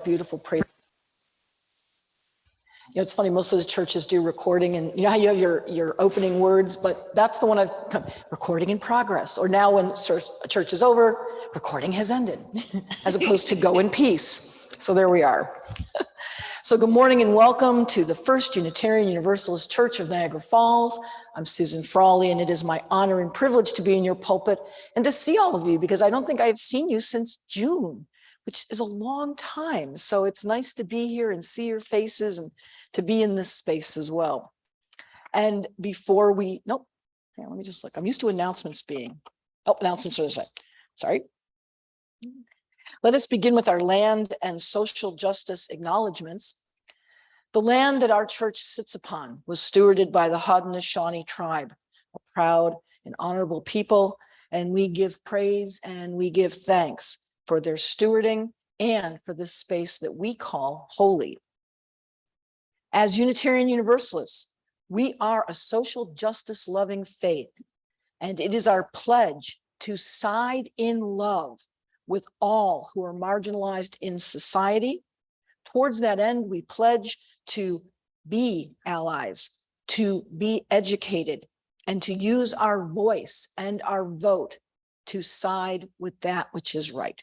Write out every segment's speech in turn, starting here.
beautiful praise. You know, it's funny, most of the churches do recording, and you know how you have your opening words, but that's the one I've come, recording in progress. Or now when church is over, recording has ended, as opposed to go in peace. So there we are. So good morning and welcome to the First Unitarian Universalist Church of Niagara Falls. I'm Susan Frawley, and it is my honor and privilege to be in your pulpit and to see all of you, because I don't think I've seen you since June, which is a long time. So it's nice to be here and see your faces and to be in this space as well. And before we, let me just look. I'm used to announcements being, announcements are the same. Sorry. Let us begin with our land and social justice acknowledgements. The land that our church sits upon was stewarded by the Haudenosaunee tribe, a proud and honorable people, and we give praise and we give thanks for their stewarding and for this space that we call holy. As Unitarian Universalists, we are a social justice loving faith, and it is our pledge to side in love with all who are marginalized in society. Towards that end, we pledge to be allies, to be educated, and to use our voice and our vote to side with that which is right.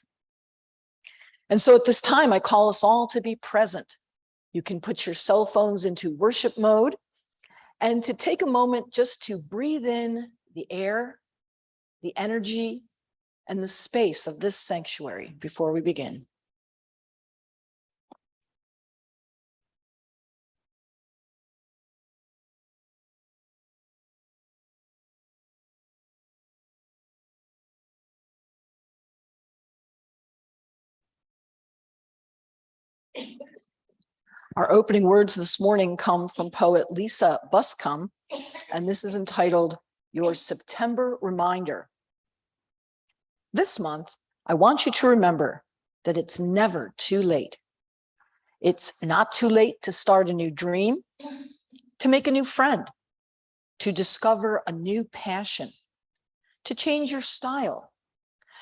And so at this time, I call us all to be present. You can put your cell phones into worship mode and to take a moment just to breathe in the air, the energy, and the space of this sanctuary before we begin. Our opening words this morning come from poet Lisa Buscombe, and this is entitled, Your September Reminder. This month, I want you to remember that it's never too late. It's not too late to start a new dream, to make a new friend, to discover a new passion, to change your style,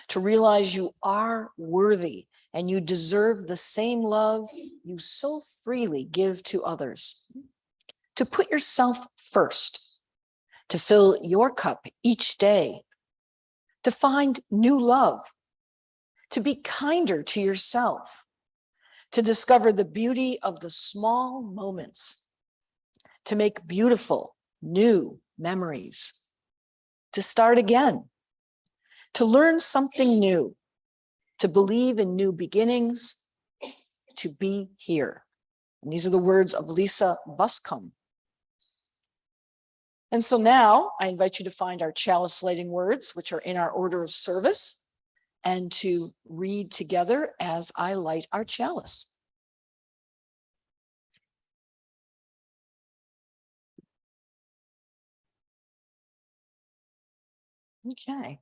to realize you are worthy and you deserve the same love you so freely give to others, to put yourself first, to fill your cup each day, to find new love, to be kinder to yourself, to discover the beauty of the small moments, to make beautiful new memories, to start again, to learn something new, to believe in new beginnings, to be here. And these are the words of Lisa Buscombe. And so now I invite you to find our chalice lighting words, which are in our order of service, and to read together as I light our chalice. Okay.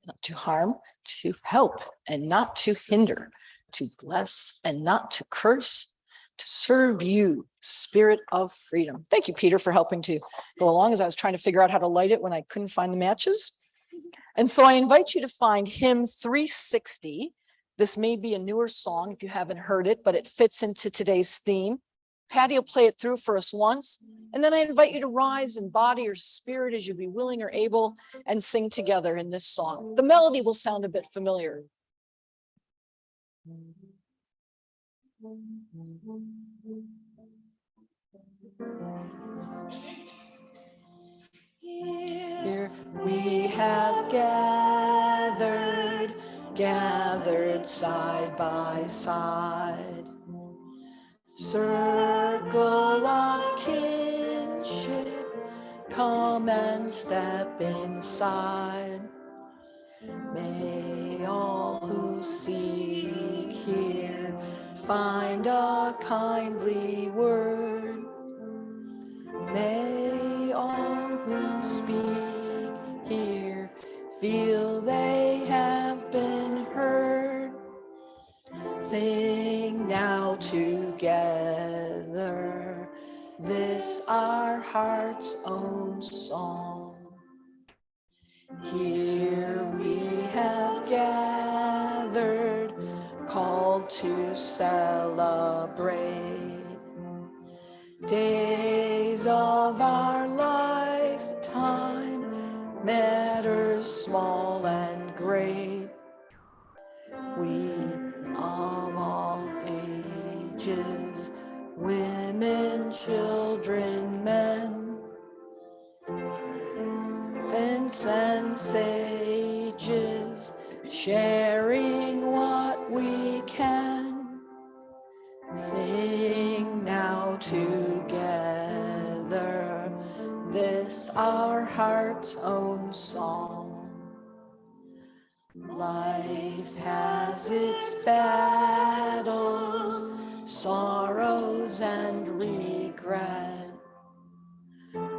Not to harm, to help, and not to hinder, to bless and not to curse, to serve you, Spirit of freedom. Thank you, Peter, for helping to go along as I was trying to figure out how to light it when I couldn't find the matches. And so I invite you to find hymn 360. This may be a newer song if you haven't heard it, but it fits into today's theme. Patty will play it through for us once, and then I invite you to rise in body or spirit as you be willing or able and sing together in this song. The melody will sound a bit familiar. Here we have gathered side by side. Circle of kinship, come and step inside. May all who seek here find a kindly word. May all who speak here feel they have been heard. Sing now together this our heart's own song. Here we have gathered, called to celebrate days of our lifetime, matters small and great. We of all ages, women, children, men, infants and sages, sharing what we can, sing now together this our heart's own song. Life has its battles, sorrows and regret,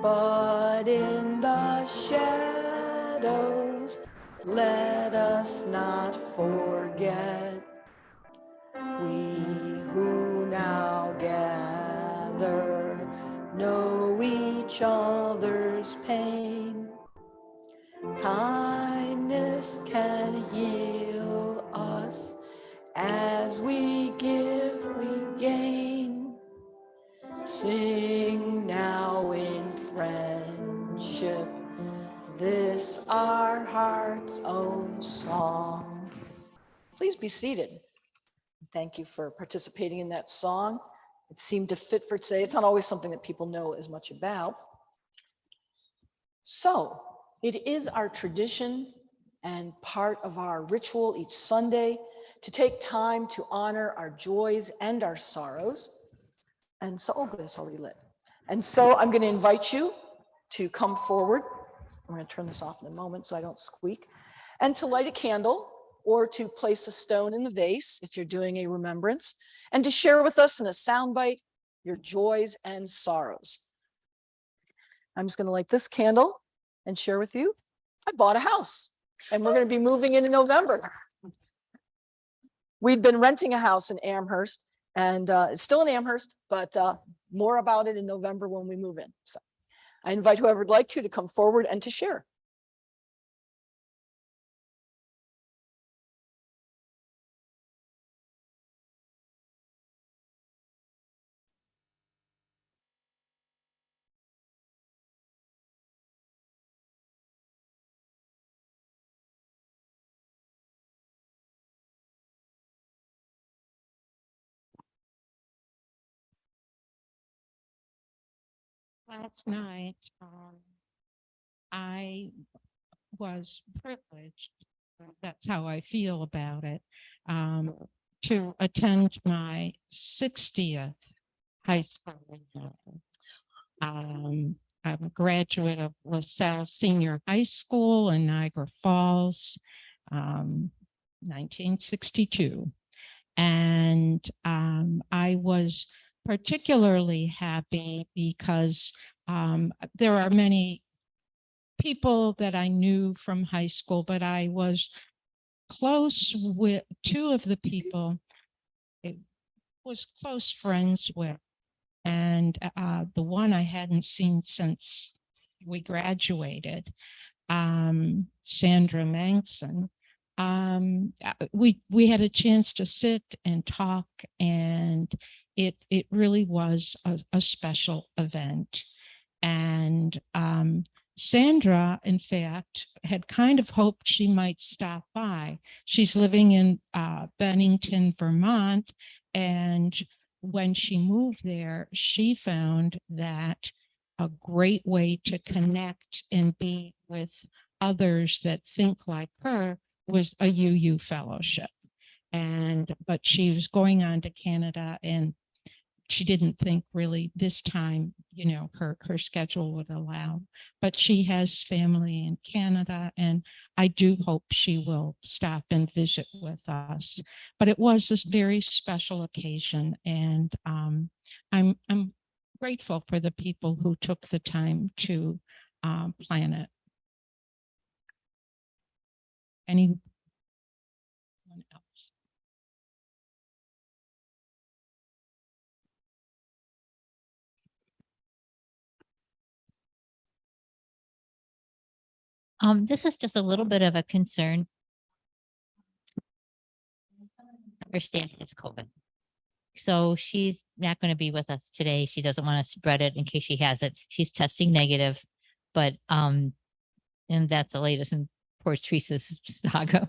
but in the shadows, let us not forget. We who now gather know each other's pain. Kindness can heal us. As we give, we gain. Sing now in friendship this our heart's own song. Please be seated. Thank you for participating in that song. It seemed to fit for today. It's not always something that people know as much about. So it is our tradition and part of our ritual each Sunday to take time to honor our joys and our sorrows. And so, oh good, it's already lit. And so I'm going to invite you to come forward. I'm going to turn this off in a moment so I don't squeak. And to light a candle or to place a stone in the vase if you're doing a remembrance, and to share with us in a soundbite your joys and sorrows. I'm just going to light this candle and share with you. I bought a house and we're going to be moving in November. We'd been renting a house in Amherst, and it's still in Amherst, but more about it in November when we move in. So I invite whoever would like to come forward and to share. Last night, I was privileged, that's how I feel about it, to attend my 60th high school reunion. I'm a graduate of LaSalle Senior High School in Niagara Falls, 1962. And I was particularly happy because there are many people that I knew from high school, but I was close with two of the people I was close friends with. And the one I hadn't seen since we graduated, Sandra Mangson. We had a chance to sit and talk, and it really was a special event. And Sandra, in fact, had kind of hoped she might stop by. She's living in Bennington, Vermont, and when she moved there, she found that a great way to connect and be with others that think like her was a UU fellowship. But she was going on to Canada, and she didn't think really this time, her schedule would allow, but she has family in Canada, and I do hope she will stop and visit with us. But it was this very special occasion, and I'm grateful for the people who took the time to plan it. Anyone else? This is just a little bit of a concern. Understand it's COVID. So she's not going to be with us today. She doesn't want to spread it in case she has it. She's testing negative, but and that's the latest in poor Teresa's saga.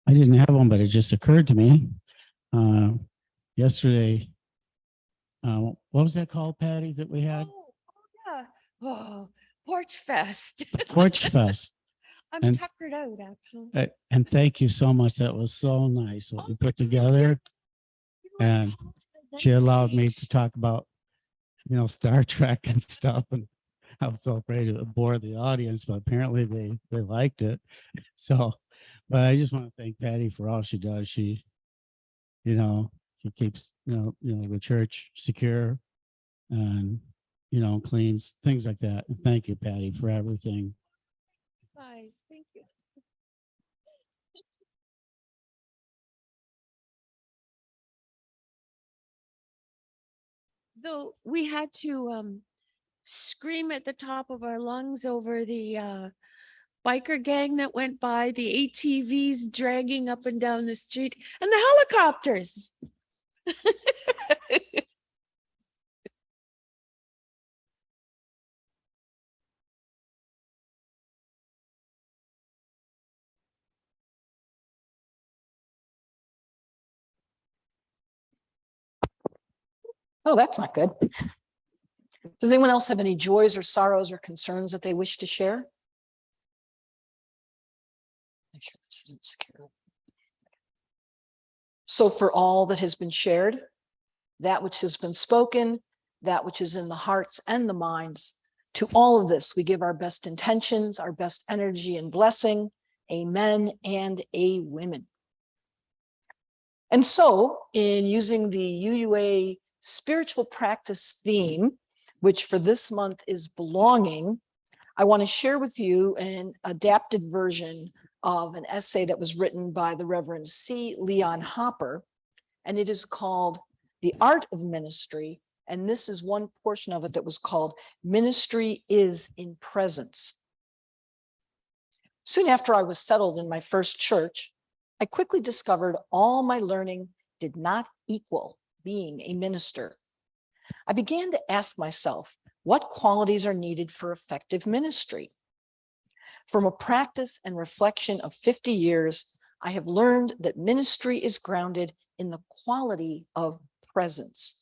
I didn't have one, but it just occurred to me yesterday. What was that called, Patty, that we had? Yeah. Oh, Porch Fest. Porch Fest. I'm And- tuckered out, actually. And thank you so much. That was so nice what we put together. And she allowed me to talk about, Star Trek and stuff. And I was so afraid to bore the audience, but apparently they liked it. So, but I just want to thank Patty for all she does. She keeps, the church secure and, cleans, things like that. And thank you, Patty, for everything. Nice. Thank you. Though we had to scream at the top of our lungs over the biker gang that went by, the ATVs dragging up and down the street, and the helicopters. Oh, that's not good. Does anyone else have any joys or sorrows or concerns that they wish to share? Make sure this isn't secure. So for all that has been shared, that which has been spoken, that which is in the hearts and the minds, to all of this, we give our best intentions, our best energy and blessing. Amen and a women. And so in using the UUA spiritual practice theme, which for this month is belonging, I want to share with you an adapted version of an essay that was written by the Reverend C. Leon Hopper, and it is called The Art of Ministry. And this is one portion of it that was called Ministry is in Presence. Soon after I was settled in my first church, I quickly discovered all my learning did not equal being a minister. I began to ask myself, what qualities are needed for effective ministry? From a practice and reflection of 50 years, I have learned that ministry is grounded in the quality of presence.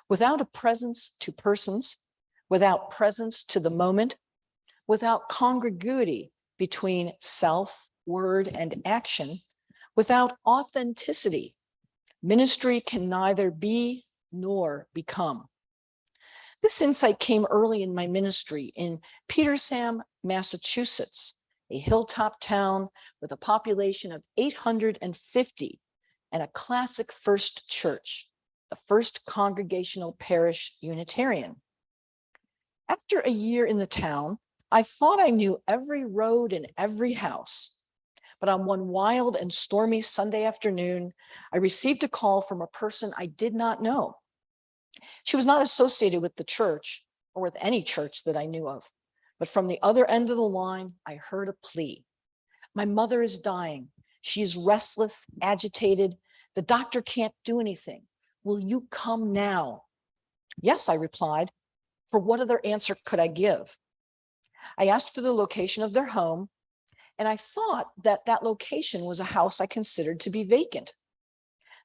Without a presence to persons, without presence to the moment, without congruity between self, word, and action, without authenticity, ministry can neither be nor become. This insight came early in my ministry in Petersham, Massachusetts, a hilltop town with a population of 850 and a classic first church, the First Congregational Parish Unitarian. After a year in the town, I thought I knew every road and every house. But on one wild and stormy Sunday afternoon, I received a call from a person I did not know. She was not associated with the church or with any church that I knew of. But from the other end of the line, I heard a plea. My mother is dying. She is restless, agitated. The doctor can't do anything. Will you come now? Yes, I replied. For what other answer could I give? I asked for the location of their home, and I thought that that location was a house I considered to be vacant.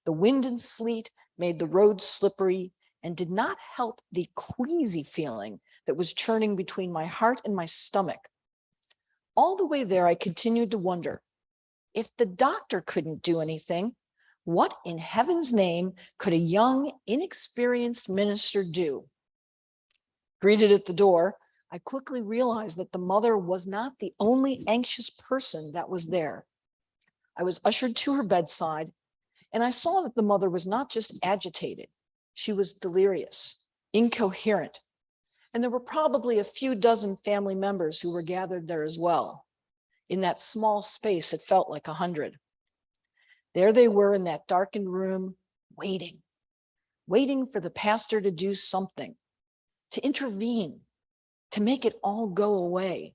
The wind and sleet made the road slippery, and did not help the queasy feeling that was churning between my heart and my stomach. All the way there, I continued to wonder, if the doctor couldn't do anything, what in heaven's name could a young, inexperienced minister do? Greeted at the door, I quickly realized that the mother was not the only anxious person that was there. I was ushered to her bedside, and I saw that the mother was not just agitated, she was delirious, incoherent, and there were probably a few dozen family members who were gathered there as well. In that small space, it felt like 100. There they were in that darkened room, waiting for the pastor to do something, to intervene, to make it all go away.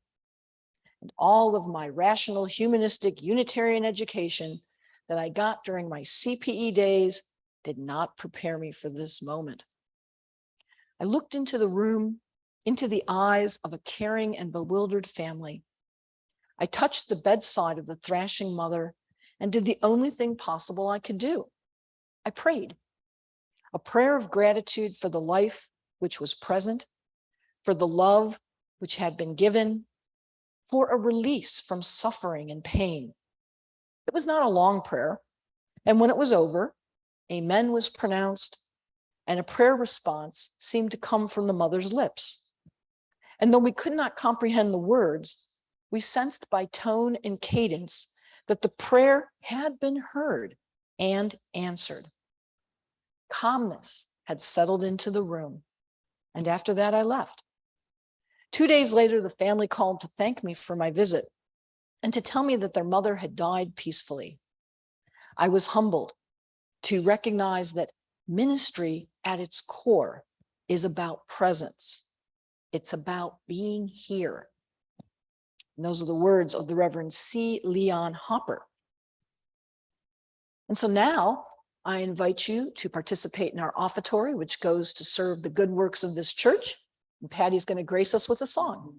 And all of my rational, humanistic, Unitarian education that I got during my CPE days did not prepare me for this moment. I looked into the room, into the eyes of a caring and bewildered family. I touched the bedside of the thrashing mother and did the only thing possible I could do. I prayed, a prayer of gratitude for the life which was present, for the love which had been given, for a release from suffering and pain. It was not a long prayer, and when it was over, amen was pronounced, and a prayer response seemed to come from the mother's lips. And though we could not comprehend the words, we sensed by tone and cadence that the prayer had been heard and answered. Calmness had settled into the room, and after that I left. 2 days later, the family called to thank me for my visit and to tell me that their mother had died peacefully. I was humbled to recognize that ministry at its core is about presence. It's about being here. And those are the words of the Reverend C. Leon Hopper. And so now I invite you to participate in our offertory, which goes to serve the good works of this church. And Patty's going to grace us with a song.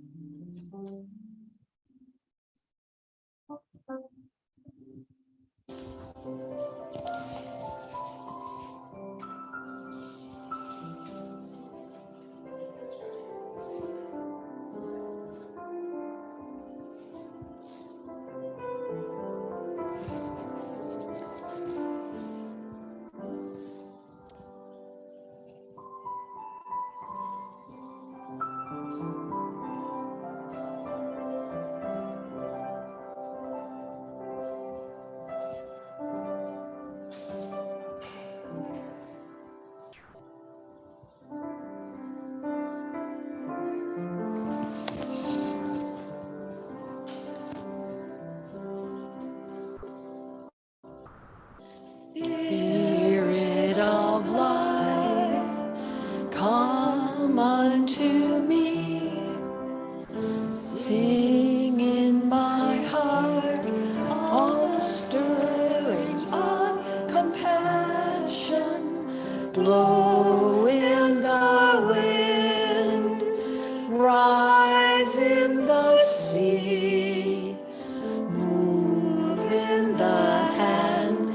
Spirit of life, come unto me. Sing in my heart all the stirrings of compassion. Blow in the wind, rise in the sea, move in the hand,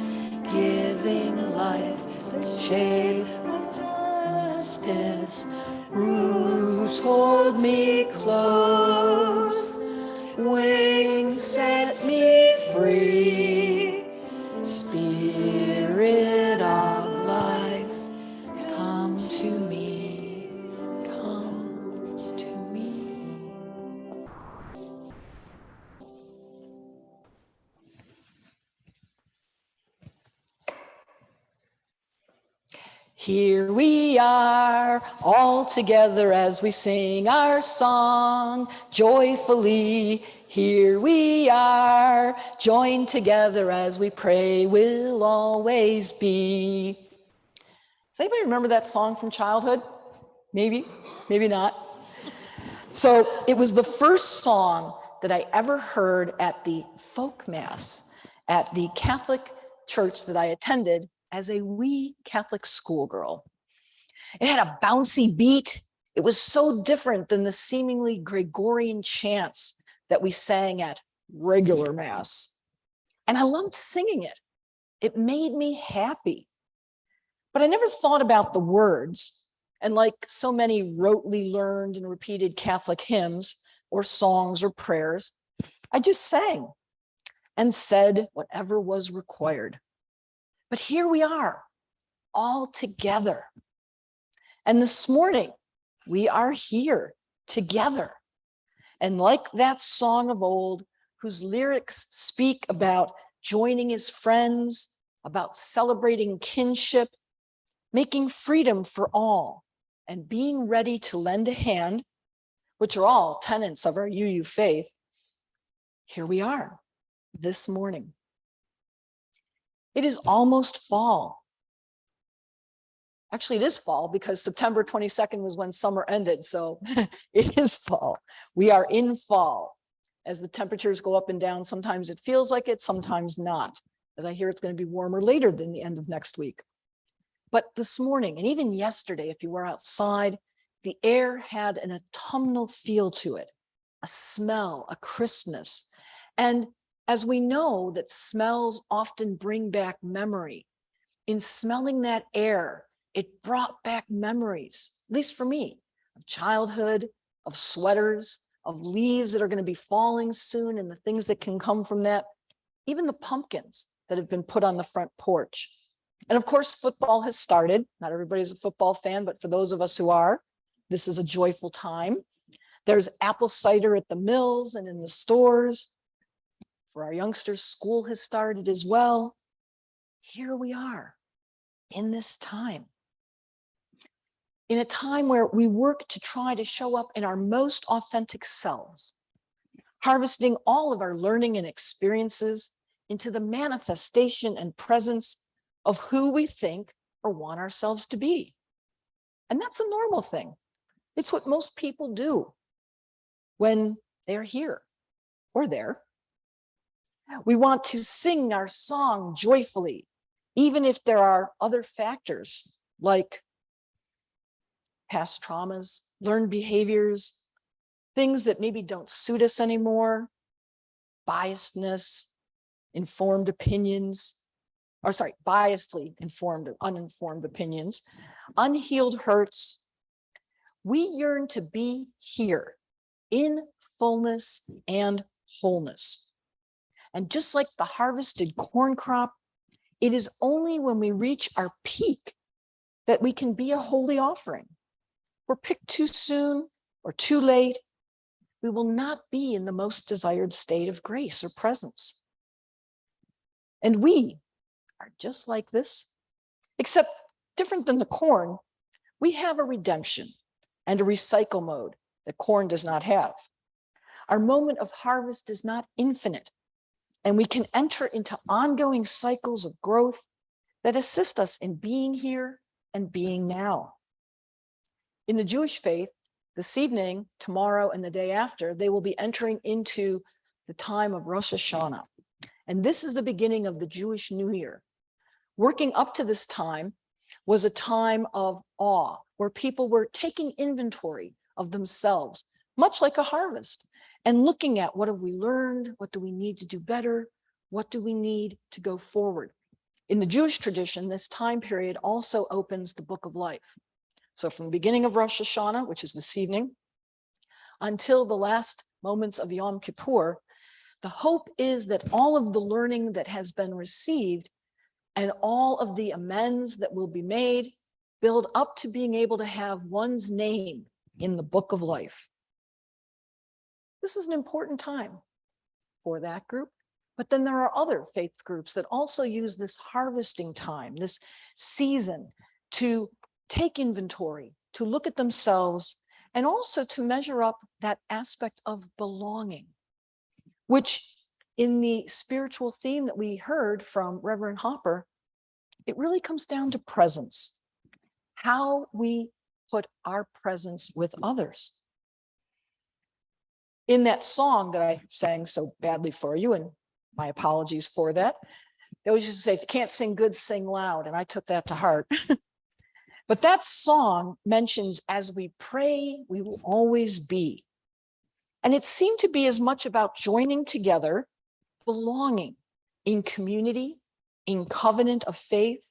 giving life the shape of justice. Roots hold me close, wings set me free. Spirit of life, come to me, come to me. Here we are, all together as we sing our song joyfully. Here we are, joined together as we pray will always be. Does anybody remember that song from childhood? Maybe, maybe not. So it was the first song that I ever heard at the folk mass at the Catholic church that I attended as a wee Catholic schoolgirl. It had a bouncy beat. It was so different than the seemingly Gregorian chants that we sang at regular mass. And I loved singing it. It made me happy. But I never thought about the words. And like so many rotely learned and repeated Catholic hymns or songs or prayers, I just sang and said whatever was required. But here we are, all together. And this morning, we are here together. And like that song of old, whose lyrics speak about joining his friends, about celebrating kinship, making freedom for all, and being ready to lend a hand, which are all tenets of our UU faith, here we are this morning. It is almost fall. Actually, it is fall because September 22nd was when summer ended, so it is fall. We are in fall. As the temperatures go up and down, sometimes it feels like it, sometimes not. As I hear it's going to be warmer later than the end of next week. But this morning, and even yesterday, if you were outside, the air had an autumnal feel to it, a smell, a crispness. And as we know that smells often bring back memory, in smelling that air, it brought back memories, at least for me, of childhood, of sweaters, of leaves that are going to be falling soon and the things that can come from that, even the pumpkins that have been put on the front porch. And of course, football has started. Not everybody's a football fan, but for those of us who are, this is a joyful time. There's apple cider at the mills and in the stores. For our youngsters, school has started as well. Here we are in this time. In a time where we work to try to show up in our most authentic selves, harvesting all of our learning and experiences into the manifestation and presence of who we think or want ourselves to be. And that's a normal thing. It's what most people do when they're here or there. We want to sing our song joyfully, even if there are other factors like past traumas, learned behaviors, things that maybe don't suit us anymore, biasness, informed opinions, or sorry, biasedly informed or uninformed opinions, unhealed hurts. We yearn to be here in fullness and wholeness. And just like the harvested corn crop, it is only when we reach our peak that we can be a holy offering. If we're picked too soon or too late, we will not be in the most desired state of grace or presence. And we are just like this, except different than the corn. We have a redemption and a recycle mode that corn does not have. Our moment of harvest is not infinite, and we can enter into ongoing cycles of growth that assist us in being here and being now. In the Jewish faith, this evening, tomorrow, and the day after, they will be entering into the time of Rosh Hashanah. And this is the beginning of the Jewish New Year. Working up to this time was a time of awe, where people were taking inventory of themselves, much like a harvest, and looking at what have we learned, what do we need to do better, what do we need to go forward. In the Jewish tradition, this time period also opens the book of life. So from the beginning of Rosh Hashanah, which is this evening, until the last moments of Yom Kippur, the hope is that all of the learning that has been received and all of the amends that will be made build up to being able to have one's name in the book of life. This is an important time for that group, but then there are other faith groups that also use this harvesting time, this season, to take inventory, to look at themselves, and also to measure up that aspect of belonging, which in the spiritual theme that we heard from Reverend Hopper, it really comes down to presence, how we put our presence with others. In that song that I sang so badly for you, and my apologies for that, they always used to say, if you can't sing good, sing loud, and I took that to heart. But that song mentions, as we pray, we will always be. And it seemed to be as much about joining together, belonging in community, in covenant of faith,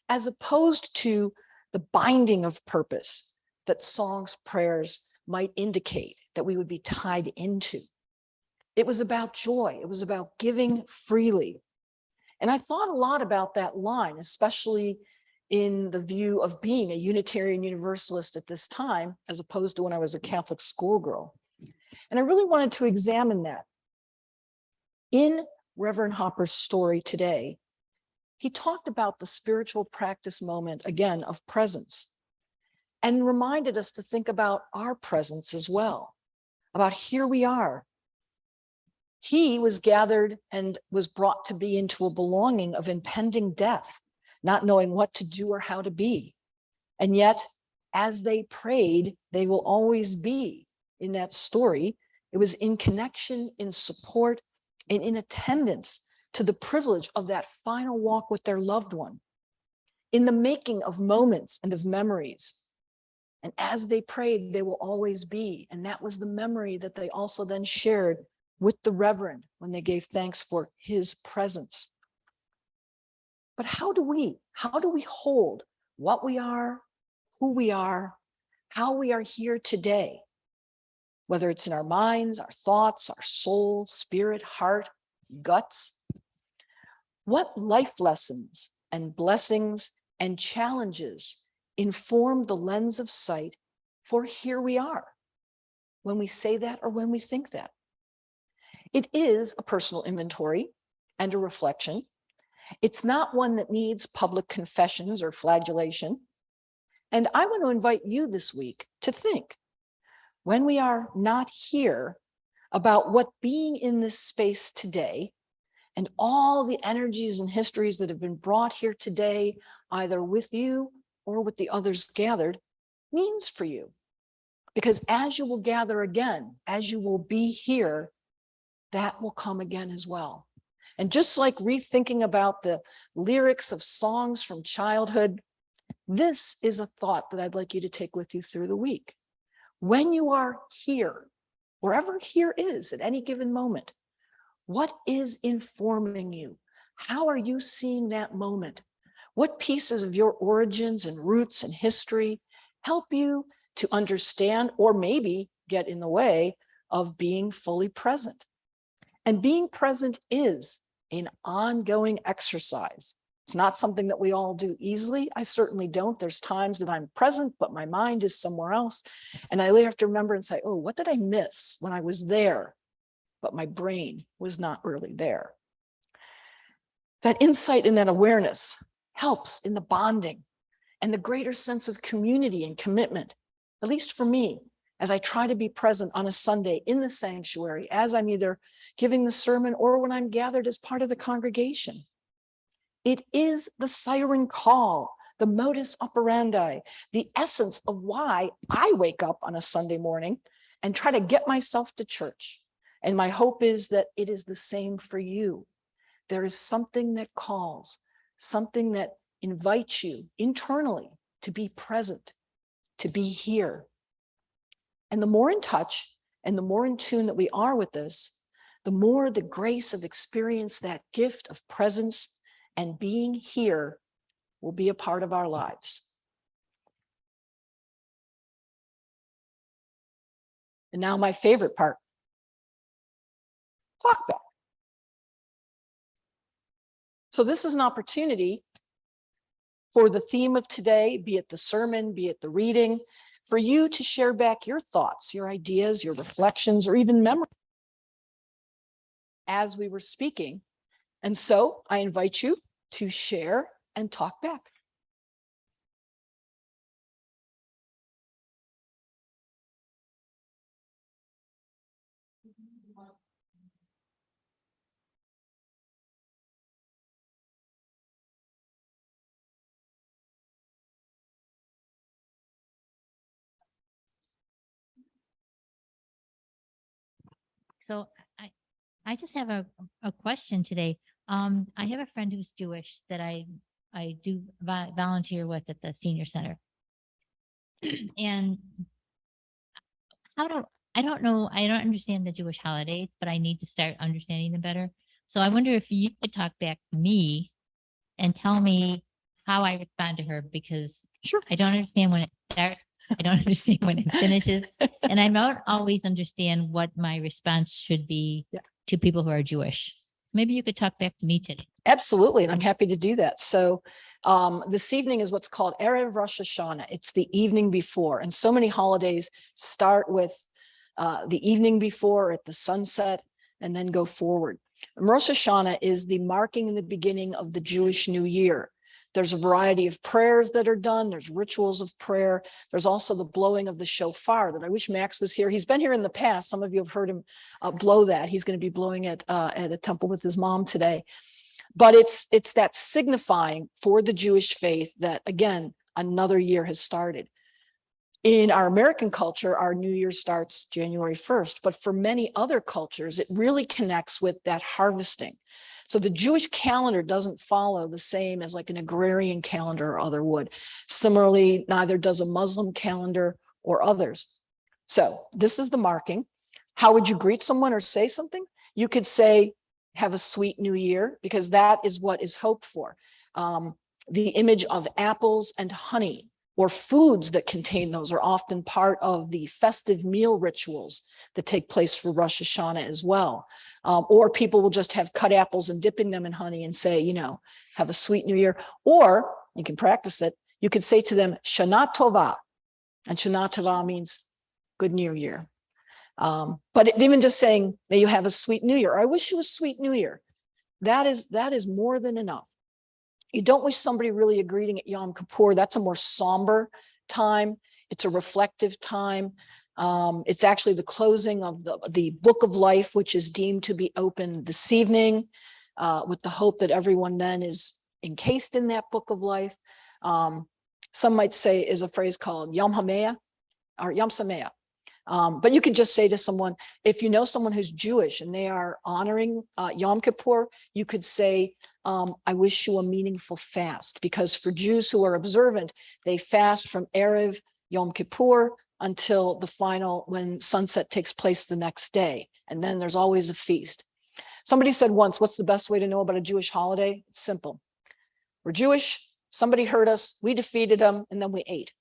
as opposed to the binding of purpose that songs, prayers might indicate that we would be tied into. It was about joy. It was about giving freely. And I thought a lot about that line, especially in the view of being a Unitarian Universalist at this time, as opposed to when I was a Catholic schoolgirl. And I really wanted to examine that. In Reverend Hopper's story today, he talked about the spiritual practice moment, again, of presence, and reminded us to think about our presence as well, about here we are. He was gathered and was brought to be into a belonging of impending death, not knowing what to do or how to be. And yet, as they prayed, they will always be in that story. It was in connection, in support, and in attendance to the privilege of that final walk with their loved one, in the making of moments and of memories. And as they prayed, they will always be. And that was the memory that they also then shared with the Reverend when they gave thanks for his presence. But how do we hold what we are, who we are, how we are here today, whether it's in our minds, our thoughts, our soul, spirit, heart, guts? What life lessons and blessings and challenges inform the lens of sight for here we are, when we say that or when we think that? It is a personal inventory and a reflection. It's not one that needs public confessions or flagellation. And I want to invite you this week to think, when we are not here, about what being in this space today and all the energies and histories that have been brought here today, either with you or with the others gathered, means for you. Because as you will gather again, as you will be here, that will come again as well. And just like rethinking about the lyrics of songs from childhood, this is a thought that I'd like you to take with you through the week. When you are here, wherever here is at any given moment, what is informing you? How are you seeing that moment? What pieces of your origins and roots and history help you to understand or maybe get in the way of being fully present? And being present is an ongoing exercise. It's not something that we all do easily. I certainly don't. There's times that I'm present, but my mind is somewhere else. And I later have to remember and say, oh, what did I miss when I was there? But my brain was not really there. That insight and that awareness helps in the bonding and the greater sense of community and commitment, at least for me, as I try to be present on a Sunday in the sanctuary, as I'm either giving the sermon or when I'm gathered as part of the congregation. It is the siren call, the modus operandi, the essence of why I wake up on a Sunday morning and try to get myself to church. And my hope is that it is the same for you. There is something that calls, something that invites you internally to be present, to be here. And the more in touch and the more in tune that we are with this, the more the grace of experience, that gift of presence and being here, will be a part of our lives. And now my favorite part, talk back. So this is an opportunity for the theme of today, be it the sermon, be it the reading, for you to share back your thoughts, your ideas, your reflections, or even memories as we were speaking. And so I invite you to share and talk back. So I just have a question today. I have a friend who's Jewish that I do volunteer with at the senior center. And I don't know, I don't understand the Jewish holidays, but I need to start understanding them better. So I wonder if you could talk back to me and tell me how I respond to her because Sure. I don't understand when it starts. I don't understand when it finishes. And I don't always understand what my response should be Yeah. to people who are Jewish. Maybe you could talk back to me today. Absolutely, and I'm happy to do that. So this evening is what's called Erev Rosh Hashanah. It's the evening before, and so many holidays start with the evening before at the sunset and then go forward. And Rosh Hashanah is the marking in the beginning of the Jewish New Year. There's a variety of prayers that are done. There's rituals of prayer. There's also the blowing of the shofar that I wish Max was here. He's been here in the past. Some of you have heard him blow that. He's going to be blowing it at the temple with his mom today. But it's that signifying for the Jewish faith that, again, another year has started. In our American culture, our New Year starts January 1st, but for many other cultures, it really connects with that harvesting. So the Jewish calendar doesn't follow the same as like an agrarian calendar or other would. Similarly, neither does a Muslim calendar or others. So this is the marking. How would you greet someone or say something? You could say, have a sweet new year, because that is what is hoped for. The image of apples and honey or foods that contain those are often part of the festive meal rituals that take place for Rosh Hashanah as well. Or people will just have cut apples and dipping them in honey and say, you know, have a sweet new year. Or you can practice it. You could say to them, Shana Tova. And Shana Tova means good new year. But even just saying, may you have a sweet new year. I wish you a sweet new year. That is more than enough. You don't wish somebody really a greeting at Yom Kippur. That's a more somber time. It's a reflective time. It's actually the closing of the book of life, which is deemed to be open this evening, with the hope that everyone then is encased in that book of life. Some might say is a phrase called Yom HaMeah or Yom Sameach. But you could just say to someone, if you know someone who's Jewish and they are honoring Yom Kippur, you could say, I wish you a meaningful fast, because for Jews who are observant, they fast from Erev Yom Kippur until the final, when sunset takes place the next day. And then there's always a feast. Somebody said once, what's the best way to know about a Jewish holiday? It's simple. We're Jewish, somebody hurt us, we defeated them, and then we ate.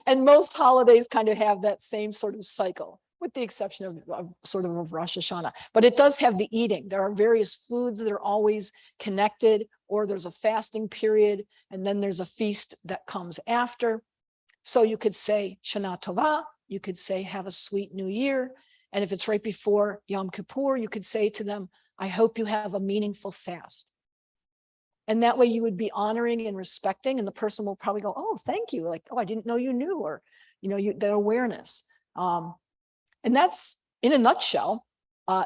And most holidays kind of have that same sort of cycle, with the exception of sort of Rosh Hashanah. But it does have the eating. There are various foods that are always connected, or there's a fasting period, and then there's a feast that comes after. So you could say Shana Tova, you could say have a sweet new year. And if it's right before Yom Kippur, you could say to them, I hope you have a meaningful fast. And that way you would be honoring and respecting, and the person will probably go, oh, thank you. Like, oh, I didn't know you knew, or, you know, that awareness. And that's in a nutshell,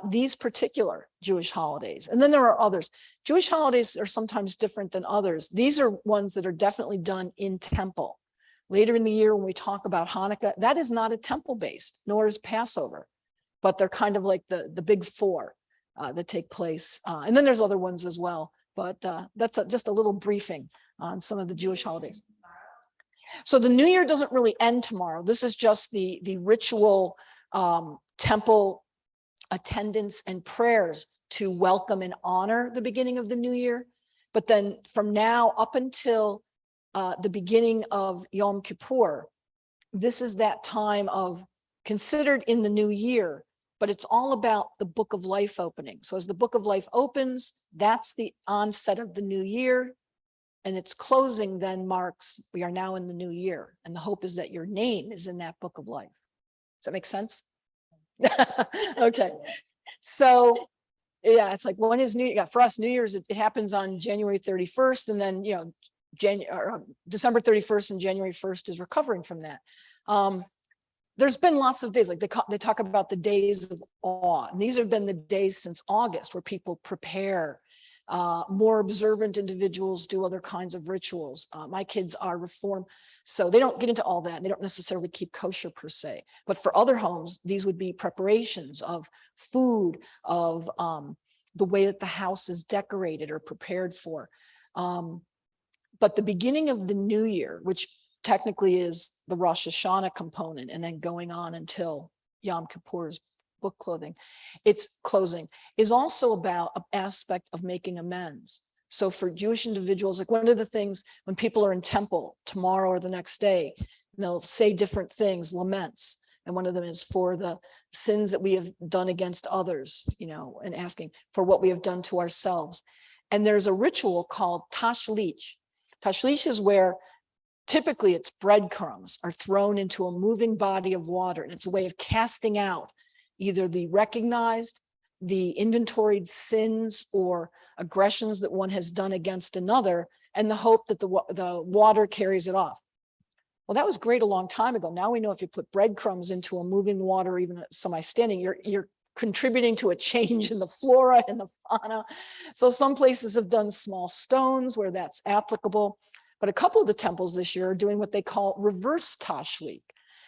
these particular Jewish holidays. And then there are others. Jewish holidays are sometimes different than others. These are ones that are definitely done in temple. Later in the year, when we talk about Hanukkah, that is not a temple based, nor is Passover, but they're kind of like the big four that take place. And then there's other ones as well. But that's just a little briefing on some of the Jewish holidays. So the New Year doesn't really end tomorrow. This is just the ritual temple attendance and prayers to welcome and honor the beginning of the New Year. But then from now up until the beginning of Yom Kippur, this is that time of considered in the new year, but it's all about the book of life opening. So as the book of life opens, that's the onset of the new year, and its closing then marks, we are now in the new year. And the hope is that your name is in that book of life. Does that make sense? Okay. So yeah, it's like, when is New Year? Yeah, for us, New Year's, it happens on January 31st, and then, you know, December 31st and January 1st is recovering from that. There's been lots of days, like they talk about the days of awe. And these have been the days since August where people prepare. More observant individuals do other kinds of rituals. My kids are Reformed, so they don't get into all that. They don't necessarily keep kosher per se. But for other homes, these would be preparations of food, of the way that the house is decorated or prepared for. But the beginning of the new year, which technically is the Rosh Hashanah component, and then going on until Yom Kippur's book closing, is also about an aspect of making amends. So for Jewish individuals, like one of the things when people are in temple tomorrow or the next day, they'll say different things, laments. And one of them is for the sins that we have done against others, and asking for what we have done to ourselves. And there's a ritual called tashlich. Tashlich is where typically it's breadcrumbs are thrown into a moving body of water. And it's a way of casting out either the recognized, the inventoried sins or aggressions that one has done against another, and the hope that the water carries it off. Well, that was great a long time ago. Now we know if you put breadcrumbs into a moving water, even semi-standing, you're contributing to a change in the flora and the fauna. So some places have done small stones where that's applicable. But a couple of the temples this year are doing what they call reverse tashlich.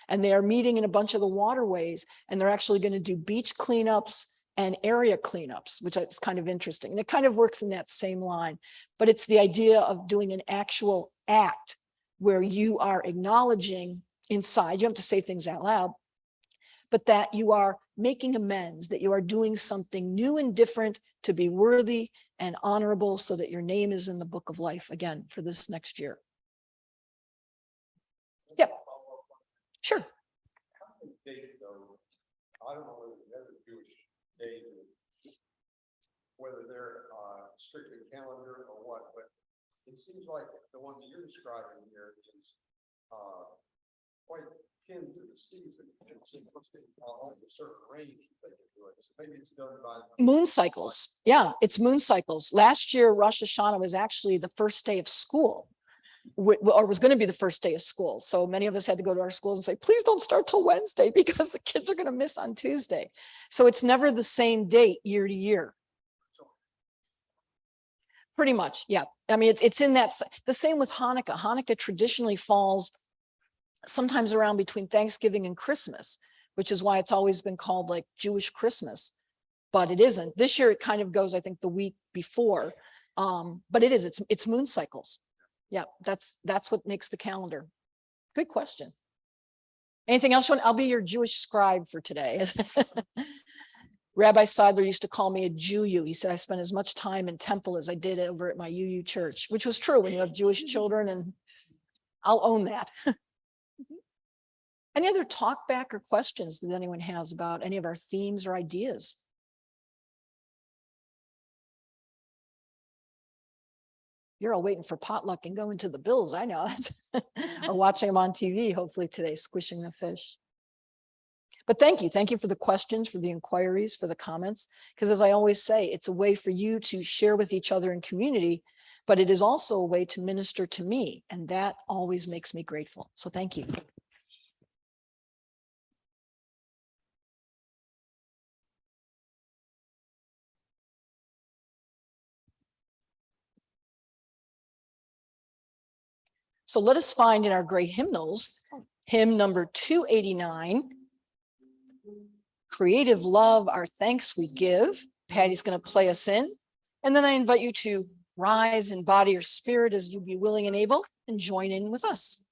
And they are meeting in a bunch of the waterways, and they're actually going to do beach cleanups and area cleanups, which is kind of interesting. And it kind of works in that same line. But it's the idea of doing an actual act where you are acknowledging inside, you don't have to say things out loud, but that you are making amends, that you are doing something new and different to be worthy and honorable so that your name is in the book of life again for this next year. Yep. Sure. I don't know whether the other Jewish days, whether they're strictly calendar or what, but it seems like the one that you're describing here is quite akin to the season. It's almost a certain range that they can do it. So maybe it's done by Moon cycles. Yeah, it's moon cycles. Last year, Rosh Hashanah was actually the first day of school, or was going to be the first day of school. So many of us had to go to our schools and say, please don't start till Wednesday because the kids are going to miss on Tuesday. So it's never the same date year to year. Pretty much, yeah. I mean, it's in that, the same with Hanukkah. Hanukkah traditionally falls sometimes around between Thanksgiving and Christmas, which is why it's always been called like Jewish Christmas, but it isn't. This year it kind of goes, I think, the week before, but it's moon cycles. Yeah, that's what makes the calendar. Good question. Anything else? I'll be your Jewish scribe for today. Rabbi Seidler used to call me a Jew-you. He said I spent as much time in temple as I did over at my UU church, which was true when you have Jewish children, and I'll own that. Any other talk back or questions that anyone has about any of our themes or ideas? You're all waiting for potluck and going to the Bills, I know. Or watching them on TV, hopefully today, squishing the fish. But thank you for the questions, for the inquiries, for the comments, because as I always say, it's a way for you to share with each other in community, but it is also a way to minister to me, and that always makes me grateful. So thank you. So let us find in our great hymnals, hymn number 289, Creative Love, Our Thanks We Give. Patty's going to play us in. And then I invite you to rise in body or spirit as you be willing and able and join in with us.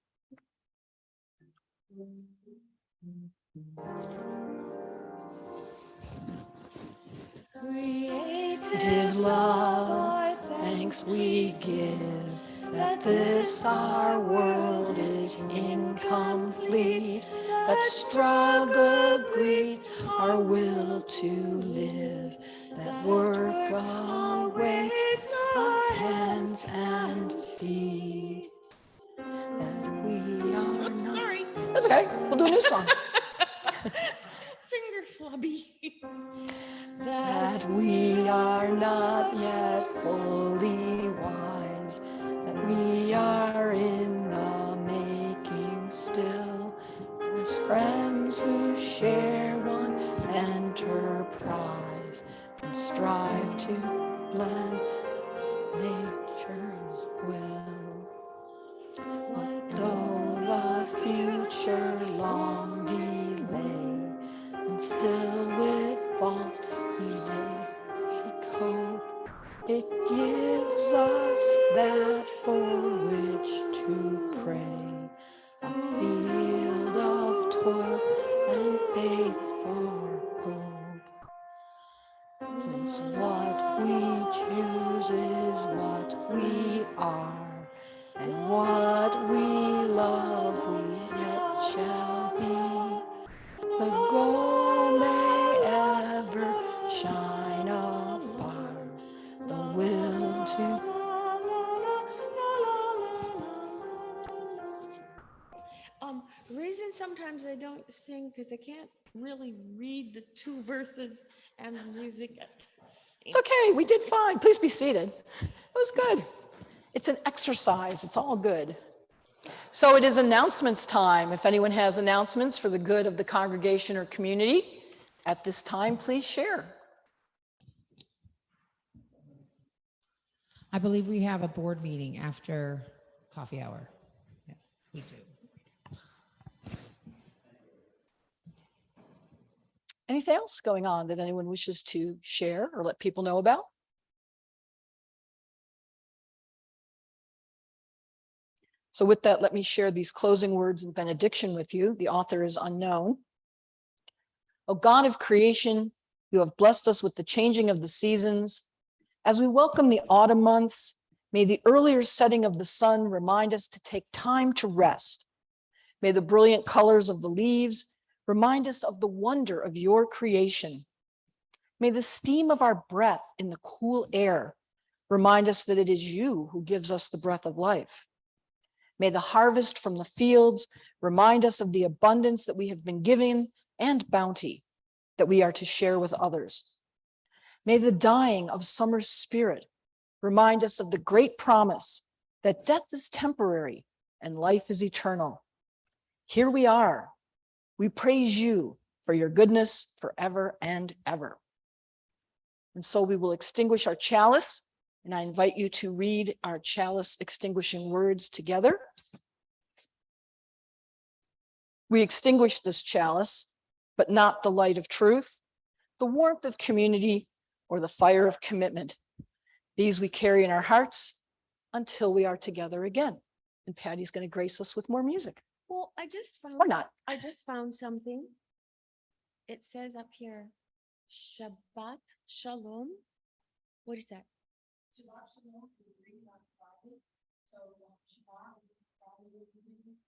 Creative love, thanks we give, that this our world is incomplete, that struggle greets our will to live, that work awaits our hands and feet, that we are not. Sorry. That's okay, we'll do a new song. Finger flubby. That we are not yet fully wise, that we are in the making still, as friends who share one enterprise and strive to blend nature's will. But though the future long delay, and still with fault we hope, it gives us that for which to pray, a field of toil and faith for hope. Since what we choose is what we are, and what we love we yet shall be. The goal may ever shine afar, the will to. Reason sometimes I don't sing because I can't really read the two verses and the music at the same. It's okay, we did fine. Please be seated. It was good. It's an exercise, it's all good. So it is announcements time. If anyone has announcements for the good of the congregation or community, at this time, please share. I believe we have a board meeting after coffee hour. Yes, we do. Anything else going on that anyone wishes to share or let people know about? So with that, let me share these closing words and benediction with you. The author is unknown. O God of creation, you have blessed us with the changing of the seasons. As we welcome the autumn months, may the earlier setting of the sun remind us to take time to rest. May the brilliant colors of the leaves remind us of the wonder of your creation. May the steam of our breath in the cool air remind us that it is you who gives us the breath of life. May the harvest from the fields remind us of the abundance that we have been given and bounty that we are to share with others. May the dying of summer's spirit remind us of the great promise that death is temporary and life is eternal. Here we are. We praise you for your goodness forever and ever. And so we will extinguish our chalice, and I invite you to read our chalice extinguishing words together. We extinguish this chalice, but not the light of truth, the warmth of community, or the fire of commitment. These we carry in our hearts until we are together again. And Patty's going to grace us with more music. Well, I just found. Or not. I just found something. It says up here, Shabbat Shalom. What is that? Shabbat Shalom is reading on Friday. So Shabbat is Friday evening.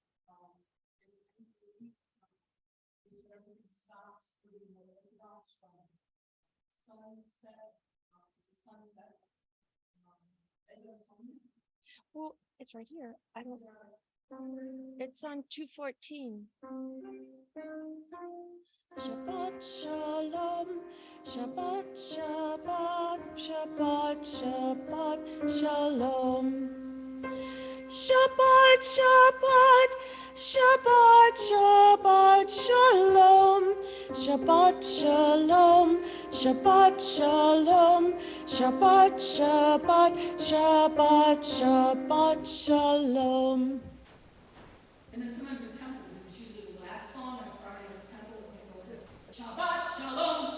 Everything stops reading the Orthodox from sunset to sunset. Well, it's right here. I don't. It's on 2:14. Shabbat Shalom, Shabbat Shabbat, Shabbat Shabbat Shalom. Shabbat Shabbat, Shabbat Shabbat Shalom. Shabbat Shalom, Shabbat Shalom, Shabbat Shabbat, Shabbat Shabbat Shalom. And then sometimes in the temple, because it's usually the last song on Friday in the temple, when they go this, Shabbat Shalom.